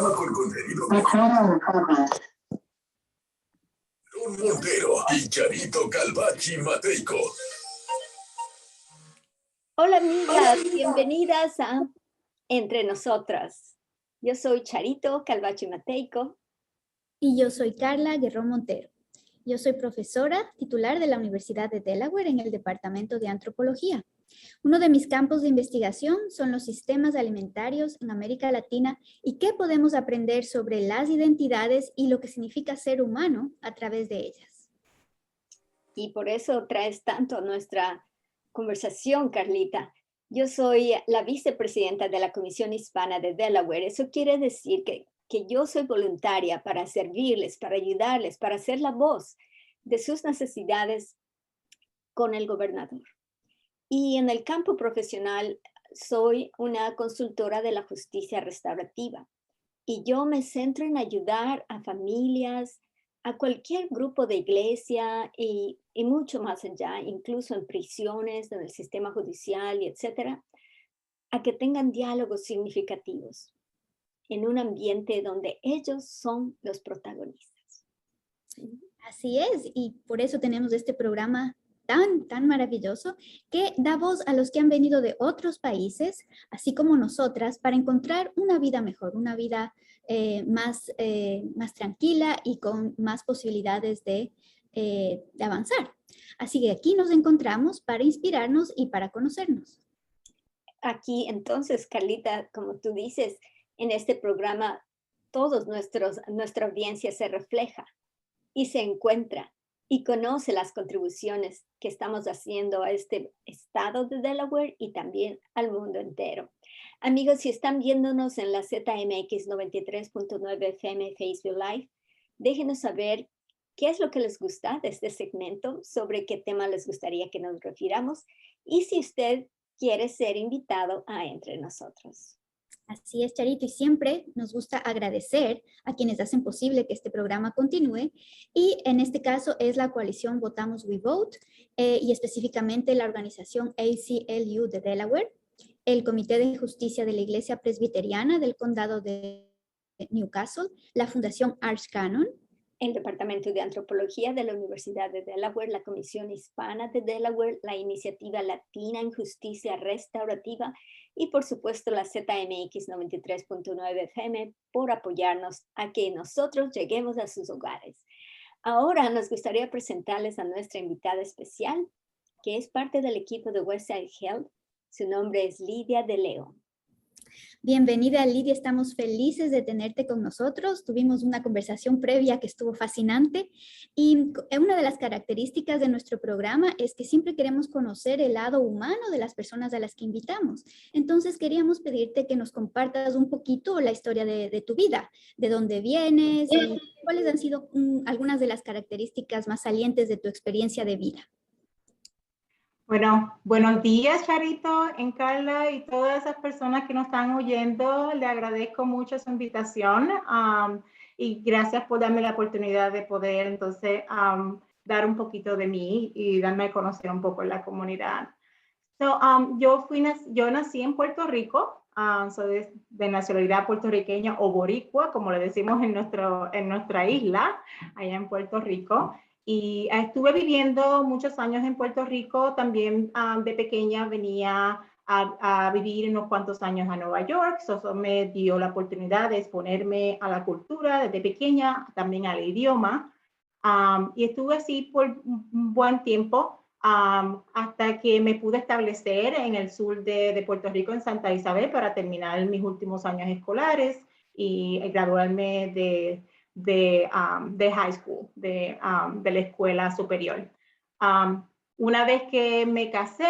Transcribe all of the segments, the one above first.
programa con contenido Ron Montero y Charito Calvachi Mateico. Hola amigas, bienvenidas a Entre Nosotras. Yo soy Charito Calvachi Mateico. Y yo soy Carla Guerrón Montero. Yo soy profesora titular de la Universidad de Delaware en el Departamento de Antropología. Uno de mis campos de investigación son los sistemas alimentarios en América Latina y qué podemos aprender sobre las identidades y lo que significa ser humano a través de ellas. Y por eso traes tanto a nuestra conversación, Carlita. Yo soy la vicepresidenta de la Comisión Hispana de Delaware. Eso quiere decir que yo soy voluntaria para servirles, para ayudarles, para ser la voz de sus necesidades con el gobernador. Y en el campo profesional soy una consultora de la justicia restaurativa. Y yo me centro en ayudar a familias, a cualquier grupo de iglesia y mucho más allá, incluso en prisiones, en el sistema judicial y etcétera, a que tengan diálogos significativos en un ambiente donde ellos son los protagonistas. Así es, y por eso tenemos este programa tan maravilloso que da voz a los que han venido de otros países, así como nosotras, para encontrar una vida mejor, una vida más tranquila y con más posibilidades de avanzar. Así que aquí nos encontramos para inspirarnos y para conocernos. Aquí entonces, Carlita, como tú dices, en este programa nuestra audiencia se refleja y se encuentra y conoce las contribuciones que estamos haciendo a este estado de Delaware y también al mundo entero. Amigos, si están viéndonos en la ZMX 93.9 FM Facebook Live, déjenos saber qué es lo que les gusta de este segmento, sobre qué tema les gustaría que nos refiramos y si usted quiere ser invitado a Entre Nosotros. Así es, Charito, y siempre nos gusta agradecer a quienes hacen posible que este programa continúe, y en este caso es la coalición Votamos We Vote, y específicamente la organización ACLU de Delaware, el Comité de Justicia de la Iglesia Presbiteriana del Condado de Newcastle, la Fundación Arch Canon, el Departamento de Antropología de la Universidad de Delaware, la Comisión Hispana de Delaware, la Iniciativa Latina en Justicia Restaurativa y, por supuesto, la ZMX 93.9 FM por apoyarnos a que nosotros lleguemos a sus hogares. Ahora nos gustaría presentarles a nuestra invitada especial, que es parte del equipo de Westside Health. Su nombre es Lidia de León. Bienvenida, Lidia, estamos felices de tenerte con nosotros. Tuvimos una conversación previa que estuvo fascinante y una de las características de nuestro programa es que siempre queremos conocer el lado humano de las personas a las que invitamos. Entonces queríamos pedirte que nos compartas un poquito la historia de tu vida, de dónde vienes y cuáles han sido algunas de las características más salientes de tu experiencia de vida. Bueno, buenos días, Charito, Carla y todas esas personas que nos están oyendo. Le agradezco mucho su invitación y gracias por darme la oportunidad de poder entonces dar un poquito de mí y darme a conocer un poco en la comunidad. Yo nací en Puerto Rico, soy de nacionalidad puertorriqueña o boricua, como le decimos en nuestra isla, allá en Puerto Rico. Y estuve viviendo muchos años en Puerto Rico. También de pequeña venía a vivir unos cuantos años a Nueva York. Eso me dio la oportunidad de exponerme a la cultura desde pequeña, también al idioma. Y estuve así por un buen tiempo hasta que me pude establecer en el sur de Puerto Rico, en Santa Isabel, para terminar mis últimos años escolares y graduarme de high school, de la escuela superior. Una vez que me casé,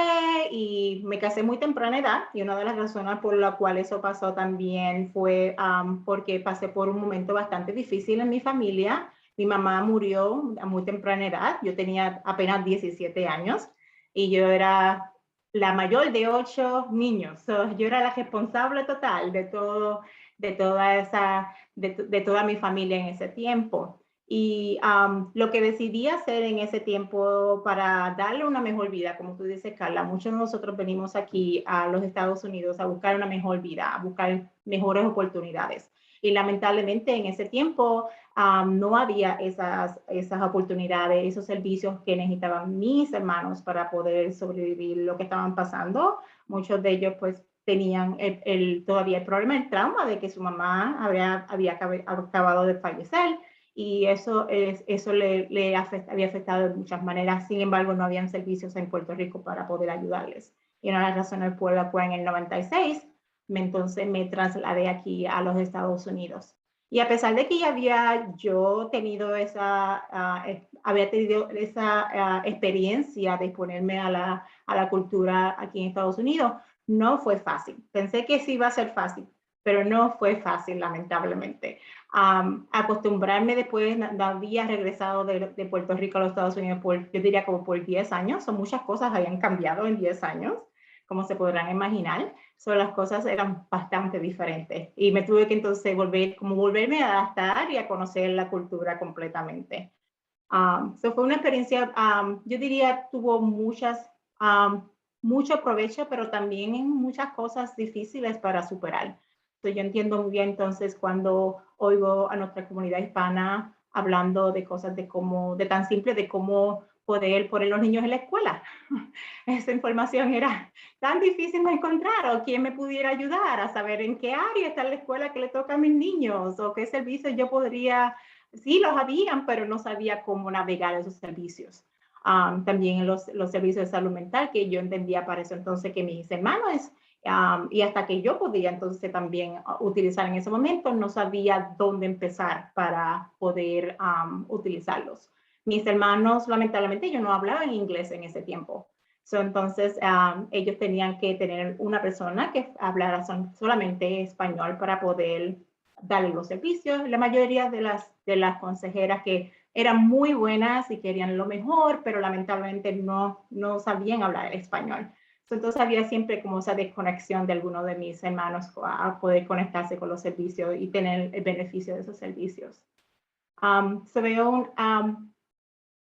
y me casé muy temprana edad, y una de las razones por la cual eso pasó también fue porque pasé por un momento bastante difícil en mi familia. Mi mamá murió a muy temprana edad, yo tenía apenas 17 años, y yo era la mayor de 8 niños. Yo era la responsable total de toda mi familia en ese tiempo. Y lo que decidí hacer en ese tiempo para darle una mejor vida, como tú dices, Carla, muchos de nosotros venimos aquí a los Estados Unidos a buscar una mejor vida, a buscar mejores oportunidades. Y lamentablemente en ese tiempo no había esas oportunidades, esos servicios que necesitaban mis hermanos para poder sobrevivir lo que estaban pasando. Muchos de ellos pues tenían todavía el problema, el trauma de que su mamá había acabado de fallecer y eso había afectado de muchas maneras. Sin embargo, no habían servicios en Puerto Rico para poder ayudarles. Y una de las razones por la cual en el 96 entonces me trasladé aquí a los Estados Unidos. Y a pesar de que ya había tenido esa experiencia de exponerme a la cultura aquí en Estados Unidos, no fue fácil. Pensé que sí iba a ser fácil, pero no fue fácil, lamentablemente. Acostumbrarme después, había regresado de Puerto Rico a los Estados Unidos yo diría como por 10 años, muchas cosas habían cambiado en 10 años, como se podrán imaginar. Las cosas eran bastante diferentes y me tuve que entonces volverme a adaptar y a conocer la cultura completamente. Fue una experiencia, yo diría, tuvo mucho provecho, pero también en muchas cosas difíciles para superar. Yo entiendo muy bien entonces cuando oigo a nuestra comunidad hispana hablando de cosas de tan simple de cómo poder poner los niños en la escuela. Esa información era tan difícil de encontrar, o quién me pudiera ayudar a saber en qué área está la escuela que le toca a mis niños, o qué servicios yo podría, sí los habían, pero no sabía cómo navegar esos servicios. También los servicios de salud mental, que yo entendía para eso entonces que mis hermanos, y hasta que yo podía entonces también utilizar en ese momento, no sabía dónde empezar para poder utilizarlos. Mis hermanos, lamentablemente, ellos no hablaban inglés en ese tiempo. Entonces, ellos tenían que tener una persona que hablara solamente español para poder darle los servicios. La mayoría de las consejeras que eran muy buenas y querían lo mejor, pero lamentablemente no sabían hablar español. Entonces, había siempre como esa desconexión de algunos de mis hermanos a poder conectarse con los servicios y tener el beneficio de esos servicios. Se veo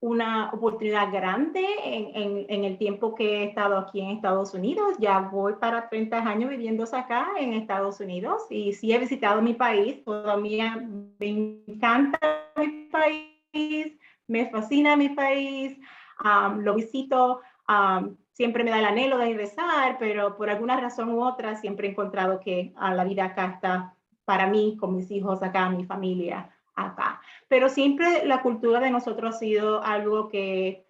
una oportunidad grande en el tiempo que he estado aquí en Estados Unidos. Ya voy para 30 años viviendo acá en Estados Unidos y sí he visitado mi país. Todavía me encanta mi país, me fascina mi país, lo visito, siempre me da el anhelo de regresar, pero por alguna razón u otra siempre he encontrado que la vida acá está para mí, con mis hijos acá, mi familia acá. Pero siempre la cultura de nosotros ha sido algo que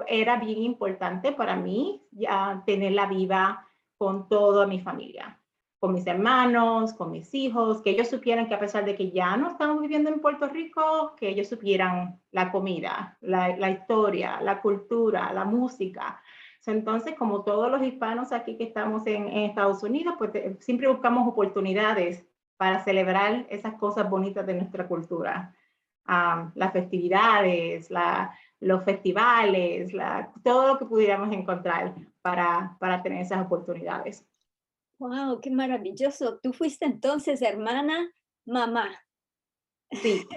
era bien importante para mí, ya tenerla viva con toda mi familia, con mis hermanos, con mis hijos, que ellos supieran que a pesar de que ya no estamos viviendo en Puerto Rico, que ellos supieran la comida, la historia, la cultura, la música. Entonces, como todos los hispanos aquí que estamos en Estados Unidos, pues siempre buscamos oportunidades para celebrar esas cosas bonitas de nuestra cultura. Las festividades, los festivales, todo lo que pudiéramos encontrar para tener esas oportunidades. ¡Wow! ¡Qué maravilloso! Tú fuiste entonces hermana, mamá. Sí.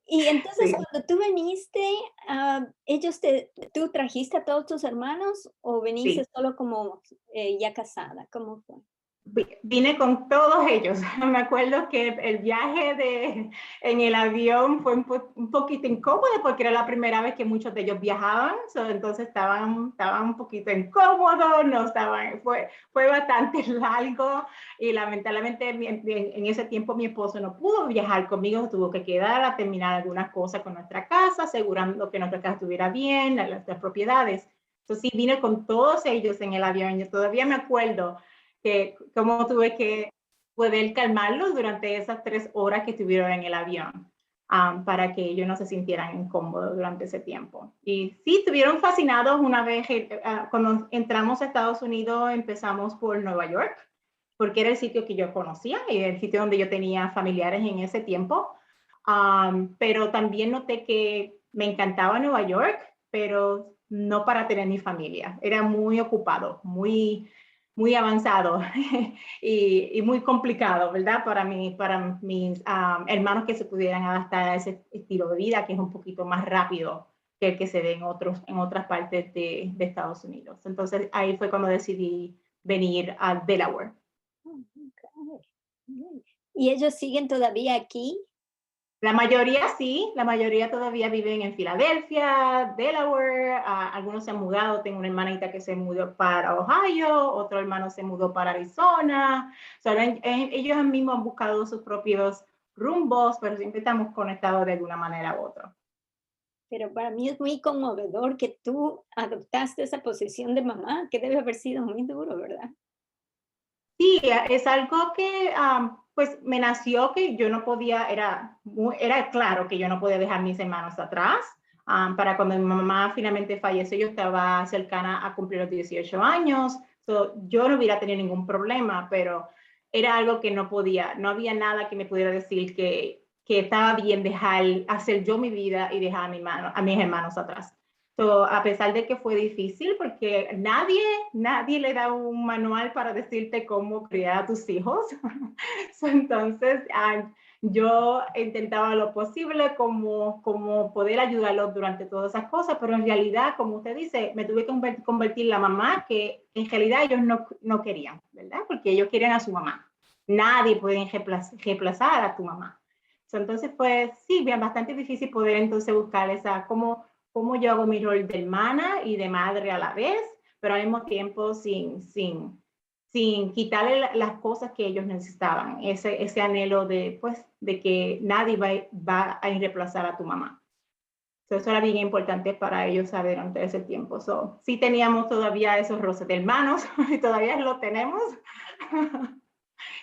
Y entonces Sí. cuando tú viniste, ¿tú trajiste a todos tus hermanos o viniste Sí. solo como ya casada? ¿Cómo fue? Vine con todos ellos. Me acuerdo que el viaje en el avión fue un poquito incómodo porque era la primera vez que muchos de ellos viajaban, entonces estaban un poquito incómodos, fue bastante largo y lamentablemente en ese tiempo mi esposo no pudo viajar conmigo, tuvo que quedar a terminar algunas cosas con nuestra casa, asegurando que nuestra casa estuviera bien, las propiedades. Entonces sí, vine con todos ellos en el avión. Yo todavía me acuerdo que cómo tuve que poder calmarlos durante esas 3 horas que estuvieron en el avión, para que ellos no se sintieran incómodos durante ese tiempo. Y sí, estuvieron fascinados una vez, cuando entramos a Estados Unidos, empezamos por Nueva York, porque era el sitio que yo conocía y el sitio donde yo tenía familiares en ese tiempo. Pero también noté que me encantaba Nueva York, pero no para tener mi familia. Era muy ocupado, muy avanzado y muy complicado, ¿verdad? Para mis hermanos que se pudieran adaptar a ese estilo de vida que es un poquito más rápido que el que se ve en otras partes de Estados Unidos. Entonces ahí fue cuando decidí venir a Delaware. ¿Y ellos siguen todavía aquí? La mayoría sí, la mayoría todavía viven en Filadelfia, Delaware, algunos se han mudado, tengo una hermanita que se mudó para Ohio, otro hermano se mudó para Arizona, ellos mismos han buscado sus propios rumbos, pero siempre estamos conectados de alguna manera u otra. Pero para mí es muy conmovedor que tú adoptaste esa posición de mamá, que debe haber sido muy duro, ¿verdad? Sí, es algo que pues me nació que yo no podía, era claro que yo no podía dejar mis hermanos atrás. Para cuando mi mamá finalmente falleció, yo estaba cercana a cumplir los 18 años, yo no hubiera tenido ningún problema, pero era algo que no podía, no había nada que me pudiera decir que estaba bien dejar, hacer yo mi vida y dejar a mis hermanos atrás. A pesar de que fue difícil, porque nadie le da un manual para decirte cómo criar a tus hijos. Entonces, yo intentaba lo posible como poder ayudarlos durante todas esas cosas, pero en realidad, como usted dice, me tuve que convertir en la mamá que en realidad ellos no querían, ¿verdad? Porque ellos querían a su mamá. Nadie puede reemplazar a tu mamá. Entonces, pues sí, bien, bastante difícil poder entonces buscar cómo yo hago mi rol de hermana y de madre a la vez, pero al mismo tiempo sin quitarle las cosas que ellos necesitaban, ese anhelo de que nadie va a reemplazar a tu mamá. Eso era bien importante para ellos saber ante ese tiempo. Sí teníamos todavía esos roces de hermanos y todavía lo tenemos.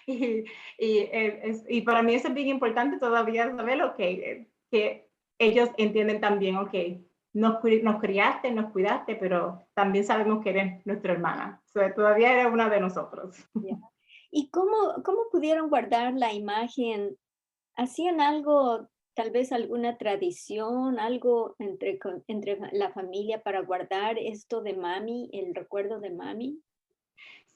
y para mí eso es bien importante todavía saber que ellos entienden también, nos criaste, nos cuidaste, pero también sabemos que eres nuestra hermana. Todavía eres una de nosotros. Yeah. ¿Y cómo pudieron guardar la imagen? ¿Hacían algo, tal vez alguna tradición, algo entre la familia para guardar esto de mami, el recuerdo de mami?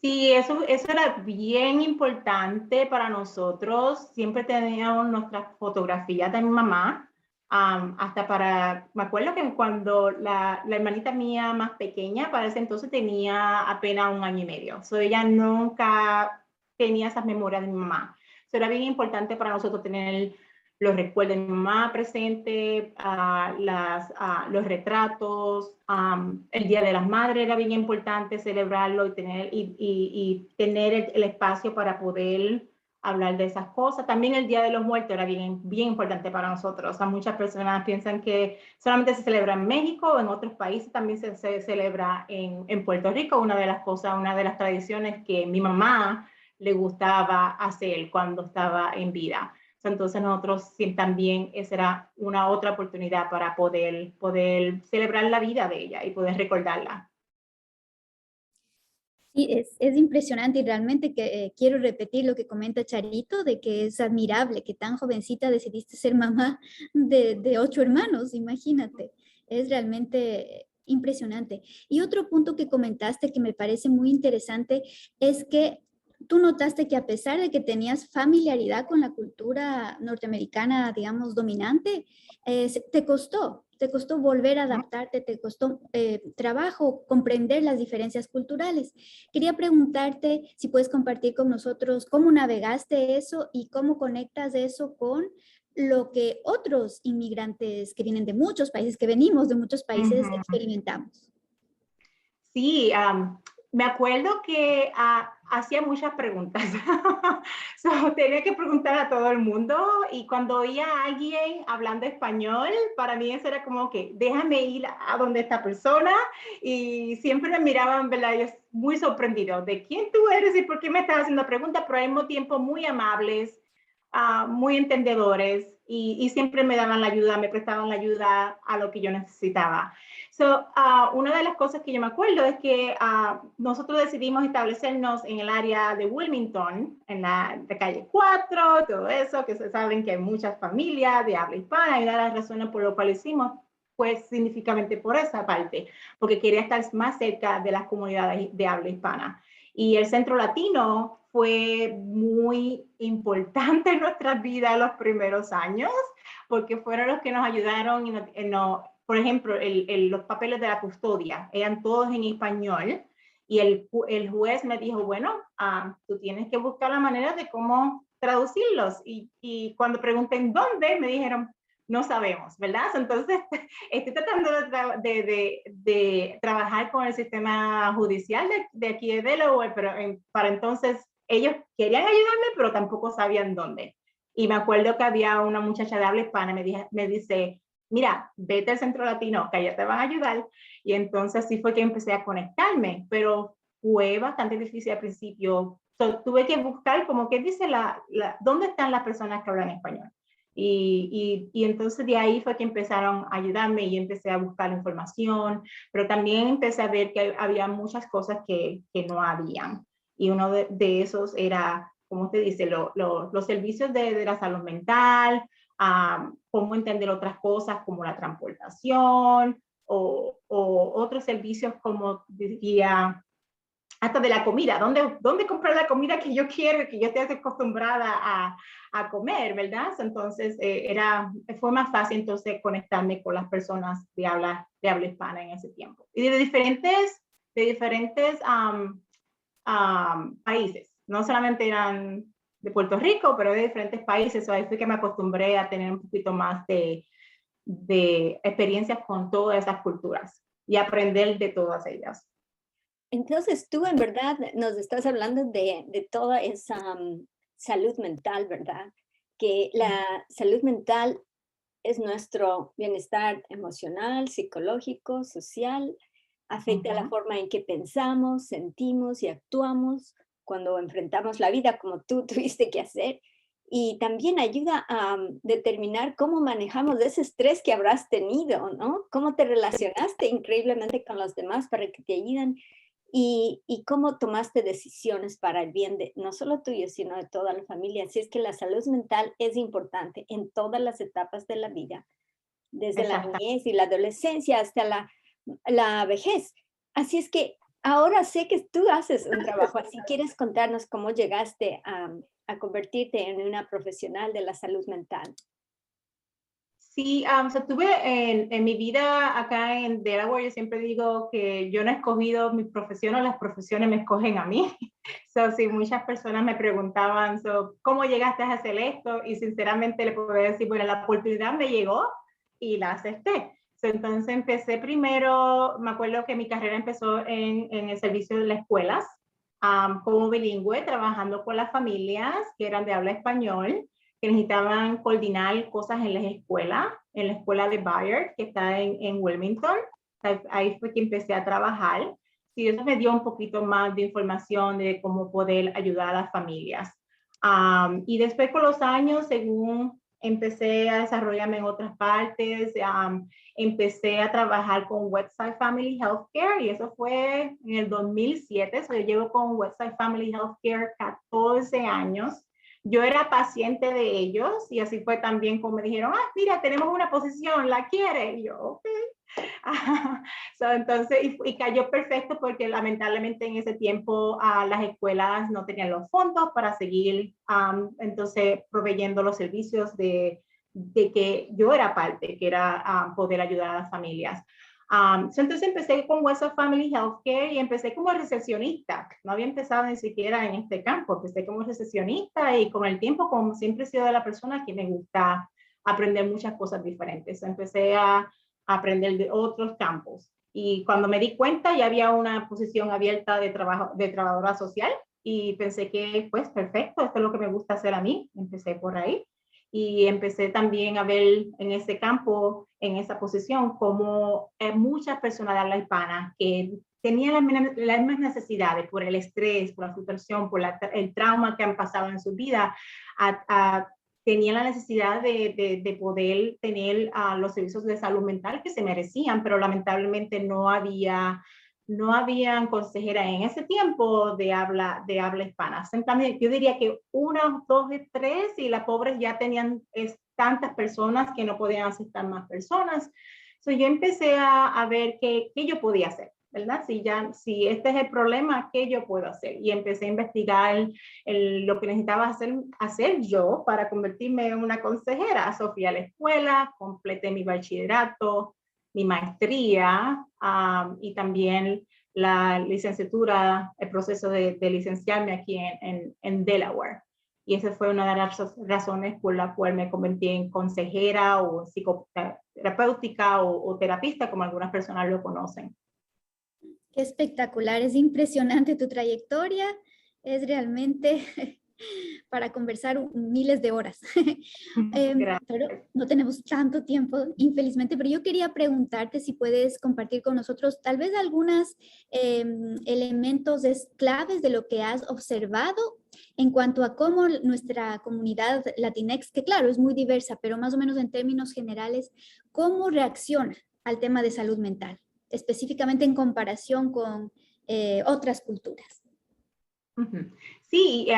Sí, eso era bien importante para nosotros. Siempre teníamos nuestras fotografías de mi mamá. Me acuerdo que cuando la hermanita mía más pequeña, para ese entonces tenía apenas 1 año y medio. Ella nunca tenía esas memorias de mi mamá. Era bien importante para nosotros tener los recuerdos de mi mamá presente, los retratos, el Día de las Madres era bien importante celebrarlo y tener el espacio para poder hablar de esas cosas. También el Día de los Muertos era bien importante para nosotros. Muchas personas piensan que solamente se celebra en México o en otros países, también se celebra en Puerto Rico. Una de las tradiciones que mi mamá le gustaba hacer cuando estaba en vida. Entonces nosotros también esa era una otra oportunidad para poder celebrar la vida de ella y poder recordarla. Sí, es impresionante y realmente que quiero repetir lo que comenta Charito, de que es admirable que tan jovencita decidiste ser mamá de 8 hermanos, imagínate. Es realmente impresionante. Y otro punto que comentaste que me parece muy interesante es que tú notaste que a pesar de que tenías familiaridad con la cultura norteamericana, digamos, dominante, te costó volver a adaptarte, te costó trabajo comprender las diferencias culturales. Quería preguntarte si puedes compartir con nosotros cómo navegaste eso y cómo conectas eso con lo que otros inmigrantes que vienen de muchos países, que venimos de muchos países, experimentamos. Sí, me acuerdo que hacía muchas preguntas. Tenía que preguntar a todo el mundo y cuando oía a alguien hablando español, para mí eso era como que déjame ir a donde esta persona y siempre me miraban, ¿verdad? Ellos muy sorprendidos de quién tú eres y por qué me estás haciendo preguntas, pero al mismo tiempo muy amables, muy entendedores y siempre me daban la ayuda, me prestaban la ayuda a lo que yo necesitaba. Una de las cosas que yo me acuerdo es que nosotros decidimos establecernos en el área de Wilmington, en la calle 4, todo eso, que se saben que hay muchas familias de habla hispana y una de las razones por las cuales hicimos fue significativamente por esa parte, porque quería estar más cerca de las comunidades de habla hispana. Y el Centro Latino fue muy importante en nuestras vidas los primeros años, porque fueron los que nos ayudaron y por ejemplo, los papeles de la custodia eran todos en español y el juez me dijo, bueno, tú tienes que buscar la manera de cómo traducirlos. Y cuando pregunté en dónde, me dijeron, no sabemos, ¿verdad? Entonces, estoy tratando de trabajar con el sistema judicial de aquí de Delaware, pero para entonces ellos querían ayudarme, pero tampoco sabían dónde. Y me acuerdo que había una muchacha de habla hispana, me dice, mira, vete al Centro Latino, que allá te van a ayudar. Y entonces así fue que empecé a conectarme, pero fue bastante difícil al principio. Tuve que buscar, como que dice, dónde están las personas que hablan español. Y entonces de ahí fue que empezaron a ayudarme y empecé a buscar información, pero también empecé a ver que había muchas cosas que no habían. Y uno de esos era, como usted dice, los servicios de la salud mental, cómo entender otras cosas como la transportación o otros servicios como diría, hasta de la comida, ¿dónde comprar la comida que yo quiero, que yo esté acostumbrada a comer, ¿verdad? Entonces, fue más fácil entonces conectarme con las personas de habla hispana en ese tiempo. Y de diferentes países, no solamente eran de Puerto Rico, pero de diferentes países. Ahí fue que me acostumbré a tener un poquito más de experiencias con todas esas culturas y aprender de todas ellas. Entonces tú en verdad nos estás hablando de toda esa salud mental, ¿verdad? Que la salud mental es nuestro bienestar emocional, psicológico, social, afecta la forma en que pensamos, sentimos y actuamos cuando enfrentamos la vida como tú tuviste que hacer. Y también ayuda a determinar cómo manejamos ese estrés que habrás tenido, ¿no? Cómo te relacionaste increíblemente con los demás para que te ayuden y cómo tomaste decisiones para el bien de no solo tuyo, sino de toda la familia. Así es que la salud mental es importante en todas las etapas de la vida, desde la niñez y la adolescencia hasta la vejez. Así es que ahora sé que tú haces un trabajo así. ¿Quieres contarnos cómo llegaste a convertirte en una profesional de la salud mental? Sí, tuve en mi vida acá en Delaware, yo siempre digo que yo no he escogido mi profesión o las profesiones me escogen a mí. Sí, muchas personas me preguntaban, ¿cómo llegaste a hacer esto? Y sinceramente le puedo decir, bueno, la oportunidad me llegó y la acepté. Entonces empecé primero, me acuerdo que mi carrera empezó en el servicio de las escuelas, como bilingüe, trabajando con las familias que eran de habla español, que necesitaban coordinar cosas en la escuela de Bayard, que está en Wilmington. Ahí fue que empecé a trabajar. Sí, eso me dio un poquito más de información de cómo poder ayudar a las familias. Y después con los años, según empecé a desarrollarme en otras partes, empecé a trabajar con Westside Family Healthcare y eso fue en el 2007. Yo llevo con Westside Family Healthcare 14 años. Yo era paciente de ellos y así fue también como me dijeron, mira, tenemos una posición, ¿la quiere? Y yo, ok. Entonces, y cayó perfecto porque lamentablemente en ese tiempo las escuelas no tenían los fondos para seguir entonces proveyendo los servicios de que yo era parte, que era poder ayudar a las familias. Entonces empecé con Westside Family Healthcare y empecé como recepcionista. No había empezado ni siquiera en este campo, empecé como recepcionista y con el tiempo, como siempre he sido de la persona que me gusta aprender muchas cosas diferentes. Empecé a aprender de otros campos. Y cuando me di cuenta ya había una posición abierta de trabajadora social y pensé que pues perfecto, esto es lo que me gusta hacer a mí. Empecé por ahí y empecé también a ver en ese campo, en esa posición, como muchas personas de habla hispana que tenían las mismas necesidades por el estrés, por la frustración, por el trauma que han pasado en su vida, tenían la necesidad de poder tener los servicios de salud mental que se merecían, pero lamentablemente no habían consejeras en ese tiempo de habla hispana. Entonces, yo diría que 1, 2 de 3 y las pobres ya tenían tantas personas que no podían aceptar más personas. Yo empecé a ver qué yo podía hacer, ¿verdad? Si este es el problema, ¿qué yo puedo hacer? Y empecé a investigar lo que necesitaba hacer yo para convertirme en una consejera. Fui a la escuela, completé mi bachillerato, mi maestría y también la licenciatura, el proceso de licenciarme aquí en Delaware. Y esa fue una de las razones por la cual me convertí en consejera o psicoterapéutica o terapista, como algunas personas lo conocen. Qué espectacular, es impresionante tu trayectoria, es realmente para conversar miles de horas. Pero no tenemos tanto tiempo, infelizmente, pero yo quería preguntarte si puedes compartir con nosotros tal vez algunos elementos claves de lo que has observado en cuanto a cómo nuestra comunidad Latinx, que claro, es muy diversa, pero más o menos en términos generales, cómo reacciona al tema de salud mental, específicamente en comparación con otras culturas. Sí,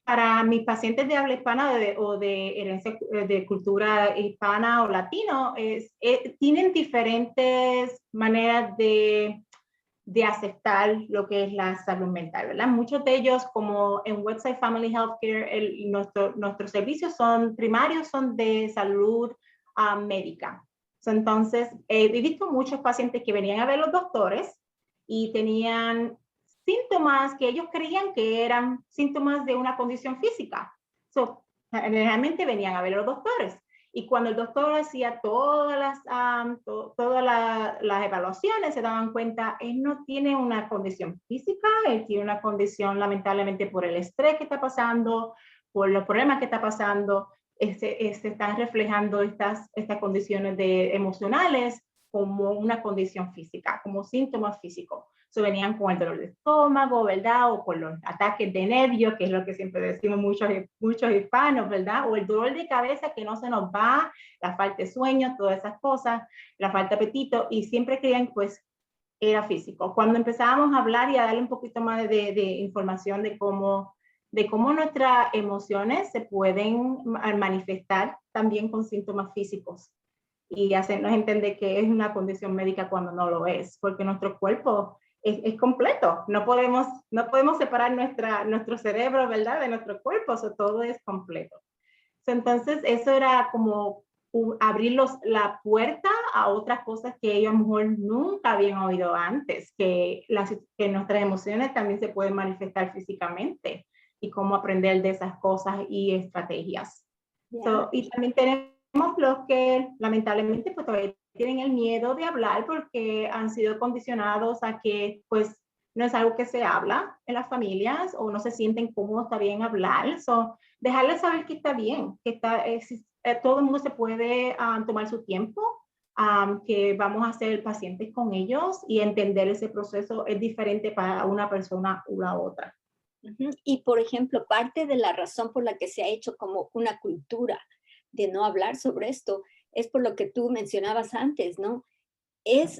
para mis pacientes de habla hispana o de herencia de cultura hispana o latino, tienen diferentes maneras de aceptar lo que es la salud mental, ¿verdad? Muchos de ellos, como en Westside Family Healthcare, nuestros servicios primarios son de salud médica. Entonces, he visto muchos pacientes que venían a ver los doctores y tenían síntomas que ellos creían que eran síntomas de una condición física. Generalmente venían a ver los doctores. Y cuando el doctor hacía todas las evaluaciones, se daban cuenta, él no tiene una condición física, él tiene una condición lamentablemente por el estrés que está pasando, por los problemas que está pasando, se están reflejando estas condiciones emocionales como una condición física, como síntomas físicos. Venían con el dolor de estómago, ¿verdad? O con los ataques de nervios, que es lo que siempre decimos muchos hispanos, ¿verdad? O el dolor de cabeza que no se nos va, la falta de sueño, todas esas cosas, la falta de apetito, y siempre creían pues era físico. Cuando empezábamos a hablar y a darle un poquito más de información de cómo nuestras emociones se pueden manifestar también con síntomas físicos y hacernos entender que es una condición médica cuando no lo es, porque nuestro cuerpo es completo. No podemos separar nuestro cerebro, ¿verdad?, de nuestro cuerpo. Todo es completo. Entonces, eso era como abrir la puerta a otras cosas que ellos a lo mejor nunca habían oído antes, que nuestras emociones también se pueden manifestar físicamente y cómo aprender de esas cosas y estrategias. Yeah. Y también tenemos los que lamentablemente pues todavía tienen el miedo de hablar porque han sido condicionados a que pues no es algo que se habla en las familias o no se sienten cómodos, está bien hablar. Dejarles saber que está bien, que todo el mundo se puede tomar su tiempo, que vamos a ser pacientes con ellos y entender ese proceso es diferente para una persona u la otra. Y por ejemplo, parte de la razón por la que se ha hecho como una cultura de no hablar sobre esto es por lo que tú mencionabas antes, ¿no?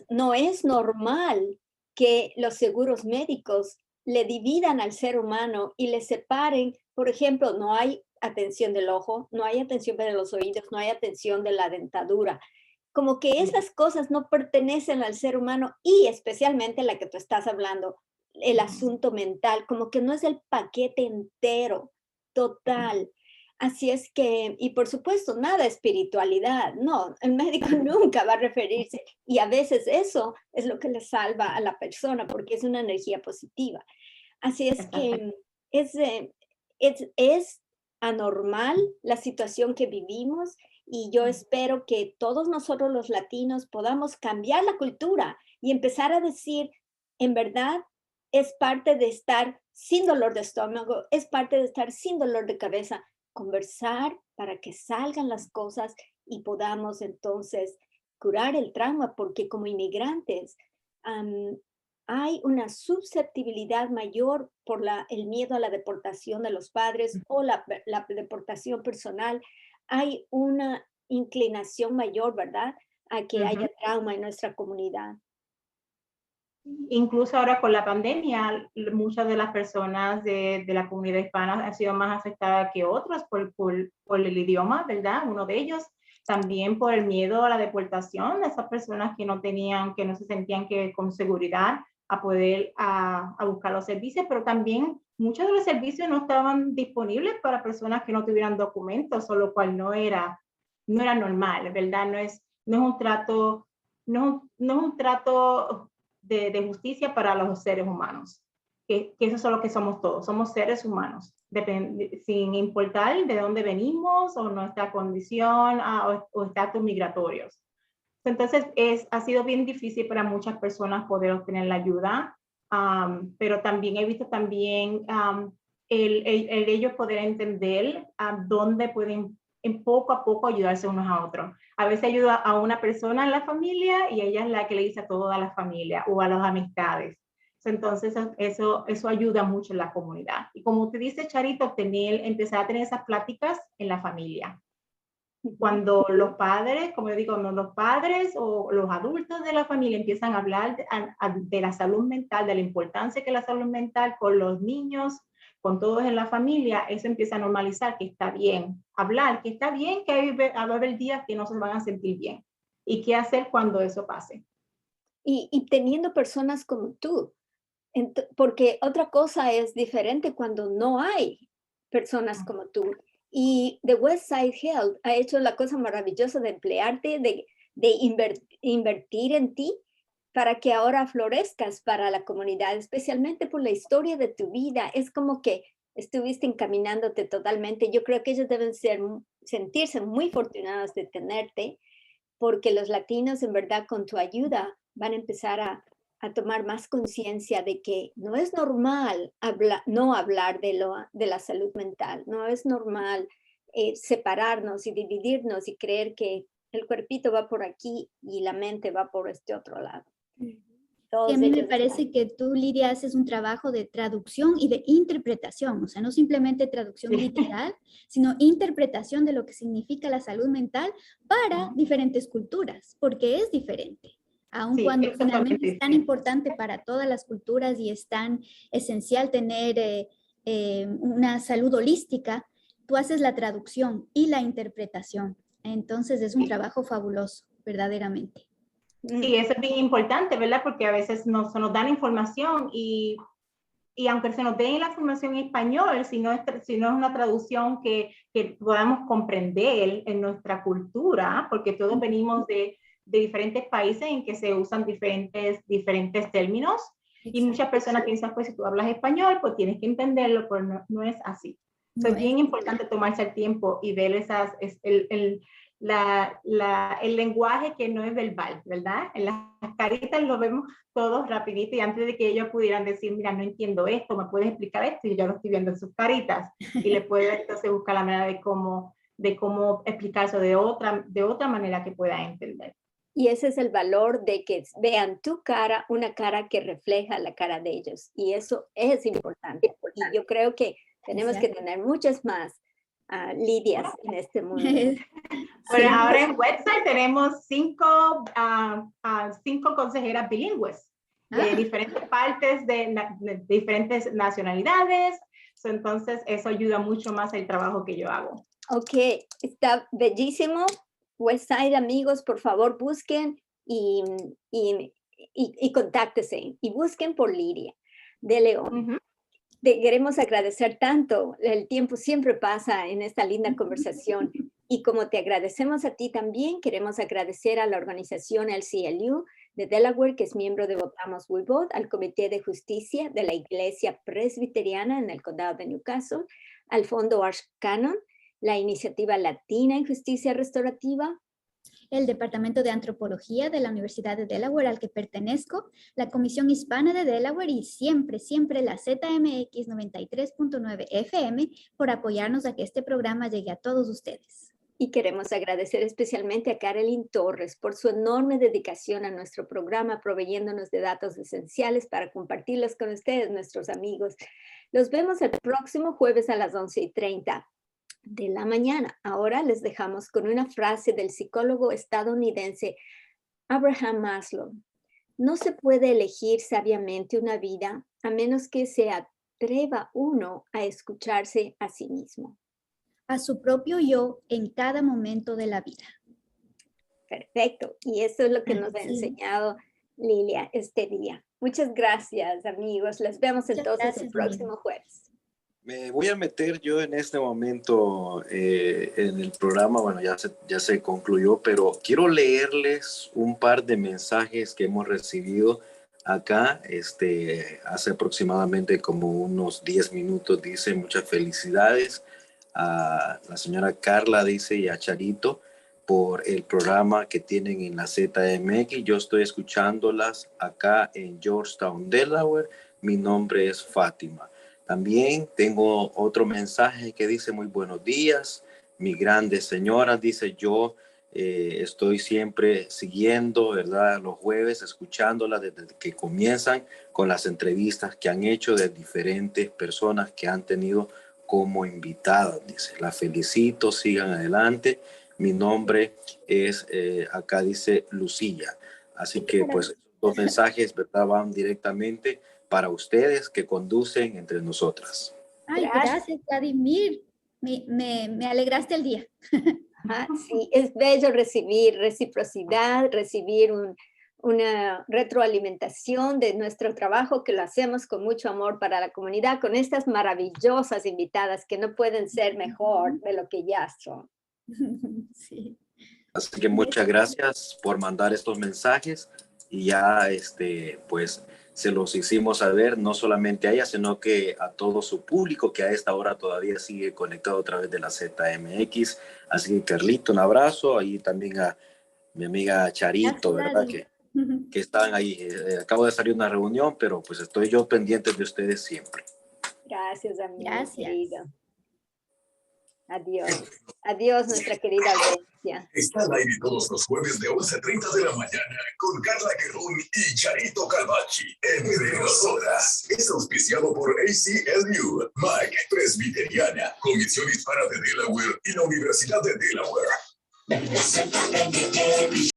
No es normal que los seguros médicos le dividan al ser humano y le separen. Por ejemplo, no hay atención del ojo, no hay atención de los oídos, no hay atención de la dentadura. Como que esas cosas no pertenecen al ser humano y especialmente la que tú estás hablando, el asunto mental, como que no es el paquete entero, total. Así es que, y por supuesto, nada espiritualidad, no, el médico nunca va a referirse, y a veces eso es lo que le salva a la persona, porque es una energía positiva. Así es que es anormal la situación que vivimos, y yo espero que todos nosotros los latinos podamos cambiar la cultura y empezar a decir, en verdad, es parte de estar sin dolor de estómago, es parte de estar sin dolor de cabeza, conversar para que salgan las cosas y podamos entonces curar el trauma, porque como inmigrantes hay una susceptibilidad mayor por el miedo a la deportación de los padres o la deportación personal. Hay una inclinación mayor, ¿verdad?, a que haya trauma en nuestra comunidad. Incluso ahora con la pandemia, muchas de las personas de la comunidad hispana han sido más afectadas que otras por el idioma, ¿verdad? Uno de ellos, también por el miedo a la deportación, esas personas que no se sentían con seguridad a poder a buscar los servicios, pero también muchos de los servicios no estaban disponibles para personas que no tuvieran documentos, o lo cual no era normal, ¿verdad? No es un trato de justicia para los seres humanos. que eso es lo que somos todos, somos seres humanos, sin importar de dónde venimos o nuestra condición o estatus migratorios. Entonces, ha sido bien difícil para muchas personas poder obtener la ayuda, pero también he visto también el ellos poder entender dónde pueden poco a poco ayudarse unos a otros. A veces ayuda a una persona en la familia y ella es la que le dice a toda la familia o a las amistades. Entonces, eso ayuda mucho en la comunidad. Y como te dice Charito, empezar a tener esas pláticas en la familia. Cuando los padres, como yo digo, cuando los padres o los adultos de la familia empiezan a hablar de la salud mental, de la importancia que la salud mental con los niños, con todos en la familia, eso empieza a normalizar que está bien hablar, que está bien que va a haber días que no se van a sentir bien. ¿Y qué hacer cuando eso pase? Y teniendo personas como tú, porque otra cosa es diferente cuando no hay personas como tú. Y The Westside Health ha hecho la cosa maravillosa de emplearte, de invertir en ti para que ahora florezcas para la comunidad, especialmente por la historia de tu vida. Es como que estuviste encaminándote totalmente. Yo creo que ellos deben sentirse muy afortunados de tenerte, porque los latinos, en verdad, con tu ayuda, van a empezar a tomar más conciencia de que no es normal no hablar de la salud mental, no es normal separarnos y dividirnos y creer que el cuerpito va por aquí y la mente va por este otro lado. Sí, a mí me parece que tú, Lidia, haces un trabajo de traducción y de interpretación, o sea, no simplemente traducción literal, sino interpretación de lo que significa la salud mental para diferentes culturas, porque es diferente. Aun cuando finalmente es tan importante para todas las culturas y es tan esencial tener una salud holística, tú haces la traducción y la interpretación. Entonces es un trabajo fabuloso, verdaderamente. Sí, eso es bien importante, ¿verdad? Porque a veces se nos dan información y aunque se nos dé la información en español, si no es una traducción que podamos comprender en nuestra cultura, porque todos venimos de diferentes países en que se usan diferentes términos. Y muchas personas piensan, pues si tú hablas español, pues tienes que entenderlo, pero no es así. No es bien importante tomarse el tiempo y ver el lenguaje que no es verbal, ¿verdad? En las caritas lo vemos todos rapidito y antes de que ellos pudieran decir, mira, no entiendo esto, ¿me puedes explicar esto? Y yo lo estoy viendo en sus caritas y le puedo entonces buscar la manera de cómo explicar eso de otra manera que pueda entender. Y ese es el valor de que vean tu cara, una cara que refleja la cara de ellos. Y eso es importante. Y yo creo que tenemos que tener muchas más Lidias en este mundo. Bueno, ahora en website tenemos cinco consejeras bilingües de diferentes partes, de diferentes nacionalidades. Entonces, eso ayuda mucho más el trabajo que yo hago. Ok, está bellísimo. Westside, amigos, por favor, busquen y contáctense y busquen por Lidia de León. Queremos agradecer tanto, el tiempo siempre pasa en esta linda conversación y como te agradecemos a ti también, queremos agradecer a la organización LCLU de Delaware, que es miembro de Votamos We Vote, al Comité de Justicia de la Iglesia Presbiteriana en el Condado de Newcastle, al Fondo Arch Canon, la Iniciativa Latina en Justicia Restaurativa, el Departamento de Antropología de la Universidad de Delaware al que pertenezco, la Comisión Hispana de Delaware y siempre la ZMX 93.9 FM por apoyarnos a que este programa llegue a todos ustedes. Y queremos agradecer especialmente a Carolyn Torres por su enorme dedicación a nuestro programa, proveyéndonos de datos esenciales para compartirlos con ustedes, nuestros amigos. Los vemos el próximo jueves a las 11:30 de la mañana. Ahora les dejamos con una frase del psicólogo estadounidense Abraham Maslow. No se puede elegir sabiamente una vida a menos que se atreva uno a escucharse a sí mismo. A su propio yo en cada momento de la vida. Perfecto. Y eso es lo que nos ha enseñado Lilia este día. Muchas gracias, amigos. Les vemos entonces el próximo jueves. Me voy a meter yo en este momento en el programa, bueno, ya se concluyó, pero quiero leerles un par de mensajes que hemos recibido acá, hace aproximadamente como unos 10 minutos, dice muchas felicidades a la señora Carla, dice, y a Charito por el programa que tienen en la ZMX. Yo estoy escuchándolas acá en Georgetown, Delaware. Mi nombre es Fátima. También tengo otro mensaje que dice muy buenos días, mi grande señora, dice yo. Estoy siempre siguiendo, ¿verdad? Los jueves, escuchándola desde que comienzan con las entrevistas que han hecho de diferentes personas que han tenido como invitadas. Dice, la felicito, sigan adelante. Mi nombre es, acá dice Lucía. Así que pues los mensajes, ¿verdad? Van directamente para ustedes que conducen entre nosotras. Ay, gracias, Vladimir. Me alegraste el día. Sí, es bello recibir reciprocidad, recibir una retroalimentación de nuestro trabajo que lo hacemos con mucho amor para la comunidad, con estas maravillosas invitadas que no pueden ser mejor de lo que ya son. Sí. Así que muchas gracias por mandar estos mensajes y ya pues se los hicimos saber no solamente a ella, sino que a todo su público que a esta hora todavía sigue conectado a través de la ZMX. Así que Carlito, un abrazo. Ahí también a mi amiga Charito, ¿verdad? Que están ahí. Acabo de salir de una reunión, pero pues estoy yo pendiente de ustedes siempre. Gracias, amigo. Gracias. Querido. Adiós. Adiós, nuestra querida audiencia. Está al aire todos los jueves de 11:30 de la mañana con Carla Querún y Charito Calvachi. Entre nosotras. Es auspiciado por ACLU, Mike Presbiteriana, Comisión Hispana de Delaware y la Universidad de Delaware.